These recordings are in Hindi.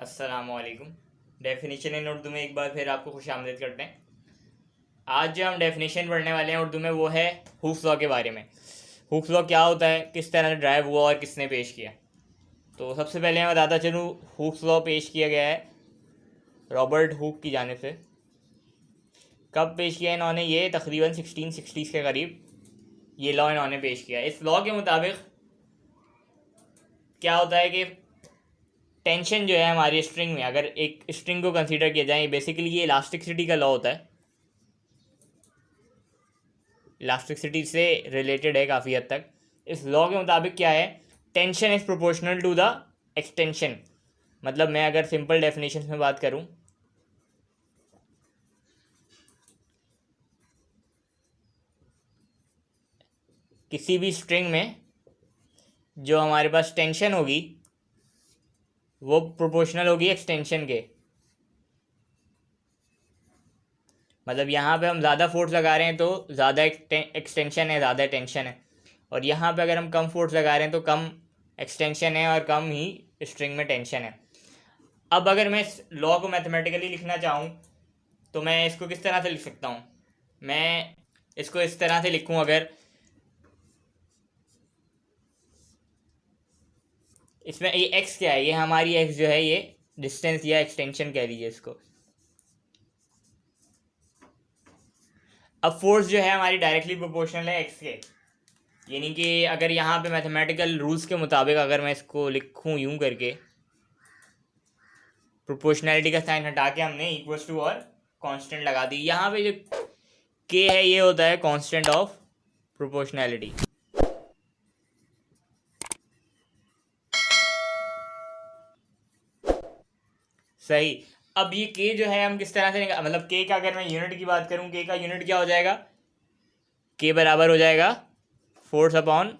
अस्सलामुअलैकुम। डेफिनेशन इन उर्दू में एक बार फिर आपको खुश आमदीद करते हैं। आज जो हम डेफिनेशन पढ़ने वाले हैं उर्दू में वो है हुक्स लॉ के बारे में। हुक्स लॉ क्या होता है, किस तरह से ड्राइव हुआ और किसने पेश किया। तो सबसे पहले मैं बताता चलूँ, हुक्स लॉ पेश किया गया है रॉबर्ट हुक की जानिब से। कब पेश किया इन्होंने? ये तकरीबन 1660s के करीब ये लॉ इन्होंने पेश किया। इस लॉ के मुताबिक क्या होता है कि टेंशन जो है हमारी स्ट्रिंग में, अगर एक स्ट्रिंग को कंसीडर किया जाए, बेसिकली ये इलास्टिसिटी का लॉ होता है। इलास्टिसिटी से रिलेटेड है काफ़ी हद तक। इस लॉ के मुताबिक क्या है, tension is proportional to the extension. मतलब मैं अगर सिंपल डेफिनेशन में बात करूं, किसी भी स्ट्रिंग में जो हमारे पास टेंशन होगी वो प्रोपोर्शनल होगी एक्सटेंशन के। मतलब यहाँ पे हम ज़्यादा फोर्स लगा रहे हैं तो ज़्यादा एक्सटेंशन है, ज़्यादा टेंशन है। और यहाँ पे अगर हम कम फोर्स लगा रहे हैं तो कम एक्सटेंशन है और कम ही स्ट्रिंग में टेंशन है। अब अगर मैं इस लॉ को मैथमेटिकली लिखना चाहूँ तो मैं इसको किस तरह से लिख सकता हूँ? मैं इसको इस तरह से लिखूँ, अगर इसमें ये एक्स क्या है, ये हमारी एक्स जो है ये डिस्टेंस या एक्सटेंशन कह लीजिए इसको। अब फोर्स जो है हमारी डायरेक्टली प्रोपोर्शनल है एक्स के, यानी कि अगर यहाँ पे मैथमेटिकल रूल्स के मुताबिक अगर मैं इसको लिखूँ यूं करके, प्रोपोर्शनैलिटी का साइन हटा के हमने इक्वल्स टू और कांस्टेंट लगा दी। यहाँ पे जो के है ये होता है कांस्टेंट ऑफ प्रोपोर्शनैलिटी। सही। अब ये के जो है हम किस तरह से मतलब के का अगर मैं यूनिट की बात करूँ, के का यूनिट क्या हो जाएगा? के बराबर हो जाएगा फोर्स अपॉन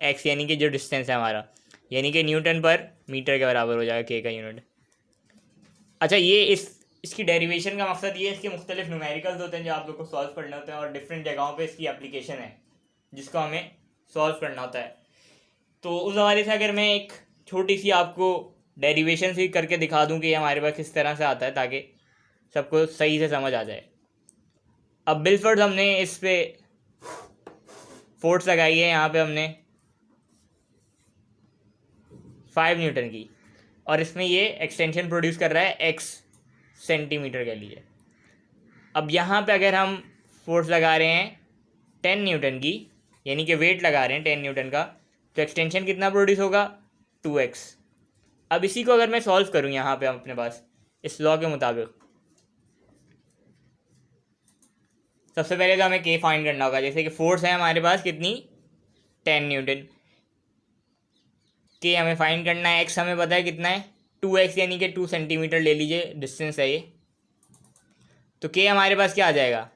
एक्स, यानी कि जो डिस्टेंस है हमारा, यानी कि न्यूटन पर मीटर के बराबर हो जाएगा के का यूनिट। अच्छा, ये इसकी डेरिवेशन का मकसद ये है, इसके मुख्तलिफ न्यूमेरिकल्स होते हैं जो आप लोग को सॉल्व करने होते हैं और डिफरेंट जगहों पे इसकी एप्लीकेशन है जिसको हमें सॉल्व करना होता है। तो उस हवाले से अगर मैं एक छोटी सी आपको डेरिवेशन से करके दिखा दूं कि ये हमारे पास किस तरह से आता है, ताकि सबको सही से समझ आ जाए। अब बिलफर्ड हमने इस पे फोर्स लगाई है, यहाँ पे हमने 5 न्यूटन की, और इसमें ये एक्सटेंशन प्रोड्यूस कर रहा है एक्स सेंटीमीटर के लिए। अब यहाँ पे अगर हम फोर्स लगा रहे हैं 10 न्यूटन की, यानी कि वेट लगा रहे हैं 10 न्यूटन का, तो एक्सटेंशन कितना प्रोड्यूस होगा? 2x। अब इसी को अगर मैं सॉल्व करूँ यहाँ पे अपने पास इस लॉ के मुताबिक, सबसे पहले तो हमें के फाइंड करना होगा। जैसे कि फोर्स है हमारे पास कितनी? 10 न्यूटन। के हमें फाइंड करना है, एक्स हमें पता है कितना है 2x, यानी कि 2 सेंटीमीटर ले लीजिए डिस्टेंस है ये। तो के हमारे पास क्या आ जाएगा?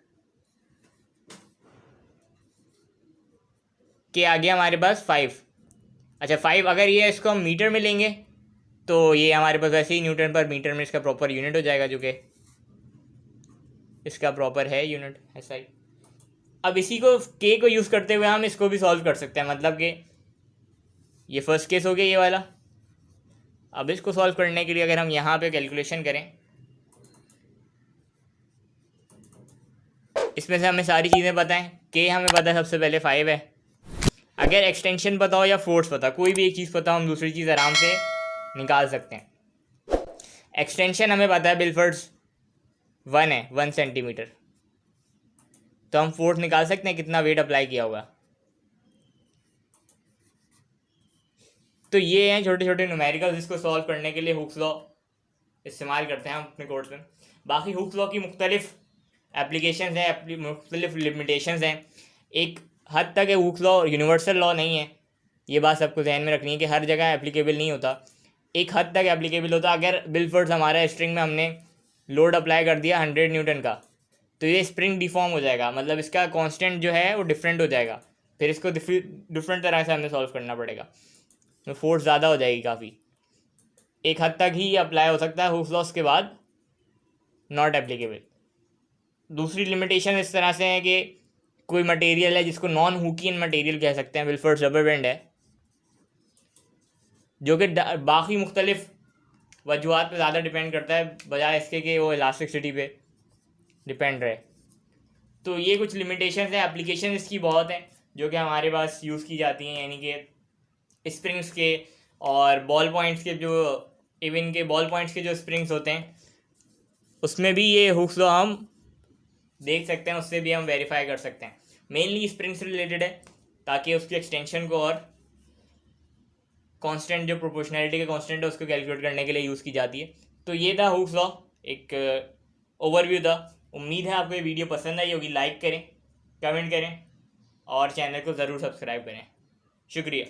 के आ गया हमारे पास 5। अच्छा 5, अगर ये इसको हम मीटर में लेंगे तो ये हमारे पास वैसे ही न्यूटन पर मीटर में इसका प्रॉपर यूनिट हो जाएगा, जो कि इसका प्रॉपर है यूनिट ऐसा ही। अब इसी को के को यूज़ करते हुए हम इसको भी सॉल्व कर सकते हैं। मतलब कि ये फर्स्ट केस हो गया ये वाला। अब इसको सॉल्व करने के लिए अगर हम यहाँ पे कैलकुलेशन करें, इसमें से हमें सारी चीज़ें पता हैं। के हमें पता है सबसे पहले 5 है। अगर एक्सटेंशन पता हो या फोर्स पता, कोई भी एक चीज़ पता हो, हम दूसरी चीज़ आराम से निकाल सकते हैं। एक्सटेंशन हमें पता है बिलफर्ड्स 1 है, 1 सेंटीमीटर। तो हम फोर्स निकाल सकते हैं कितना वेट अप्लाई किया होगा। तो ये हैं छोटे छोटे न्यूमेरिकल्स जिसको सॉल्व करने के लिए हुक्स लॉ इस्तेमाल करते हैं हम अपने कोर्स में। बाकी हुक्स लॉ की मुख्तलिफ एप्लीकेशन हैं, मुख्तलिफ लिमिटेशंस हैं। एक हद तक हुक्स लॉ यूनिवर्सल लॉ नहीं है, ये बात सबको ध्यान में रखनी है कि हर जगह एप्लीकेबल नहीं होता। एक हद तक एप्लीकेबल होता। अगर बिलफर्ड्स हमारा स्ट्रिंग में हमने लोड अप्लाई कर दिया 100 न्यूटन का, तो ये स्प्रिंग डिफॉर्म हो जाएगा, मतलब इसका कांस्टेंट जो है वो डिफरेंट हो जाएगा। फिर इसको डिफरेंट तरह से हमें सॉल्व करना पड़ेगा, तो फोर्स ज़्यादा हो जाएगी काफ़ी। एक हद तक ही अप्लाई हो सकता है, हुक्स लॉ के बाद नॉट एप्लीकेबल। दूसरी लिमिटेशन इस तरह से है कि कोई मटेरियल है जिसको नॉन हुकियन मटेरियल कह सकते हैं, विल्फर्ड रबर बैंड है, जो कि बाकी मुख्तलिफ वजूहत पे ज़्यादा डिपेंड करता है बजाय इसके कि वो इलास्टिसिटी पे डिपेंड रहे। तो ये कुछ लिमिटेशंस हैं, एप्लीकेशन इसकी बहुत हैं जो कि हमारे पास यूज़ की जाती हैं, यानी कि स्प्रिंग्स के और बॉल पॉइंट्स के, जो इवन के बॉल पॉइंट्स के जो स्प्रिंग्स होते हैं उसमें भी ये हुक्स लॉ हम देख सकते हैं, उससे भी हम वेरीफाई कर सकते हैं। मेनली स्प्रिंग से रिलेटेड है ताकि उसकी एक्सटेंशन को और कांस्टेंट जो प्रोपोर्शनैलिटी का कांस्टेंट है उसको कैलकुलेट करने के लिए यूज़ की जाती है। तो ये था हुक्स लॉ, एक ओवरव्यू था। उम्मीद है आपको ये वीडियो पसंद आई होगी। लाइक करें, कमेंट करें और चैनल को ज़रूर सब्सक्राइब करें। शुक्रिया।